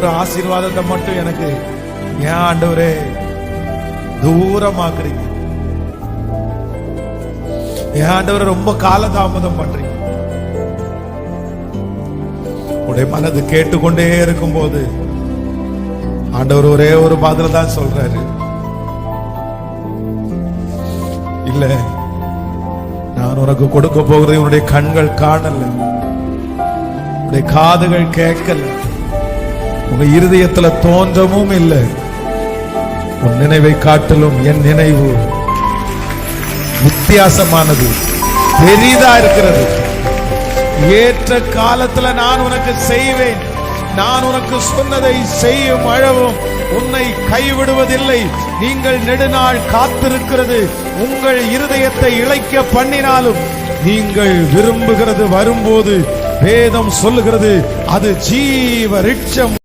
ஒரு ஆசீர்வாதத்தை மட்டும் எனக்கு ஏன் ஆண்டவரே தூரமாக்குறீங்க? ஏன் ஆண்டவரே ரொம்ப காலதாமதம் பண்றீங்க? உடைய மனது கேட்டுக்கொண்டே இருக்கும் போது ஆண்டவர் ஒரே ஒரு பதில் தான் சொல்றாரு, இல்ல நான் உனக்கு கொடுக்க போகிறது உன்னுடைய கண்கள் காணல, உன்னுடைய காதுகள் கேட்கல, உங்க இருதயத்துல தோன்றவும் இல்லை. உன் நினைவை காட்டிலும் என் நினைவு வித்தியாசமானது, பெரிதா இருக்கிறது. ஏற்ற காலத்துல நான் உனக்கு செய்வேன். நான் உனக்கு சொன்னதை செய்யும் அளவும் உன்னை கைவிடுவதில்லை. நீங்கள் நெடுநாள் காத்திருக்கிறது உங்கள் இருதயத்தை இளைக்க பண்ணினாலும் நீங்கள் விரும்புகிறது வரும்போது வேதம் சொல்லுகிறது அது ஜீவ விருட்சம்.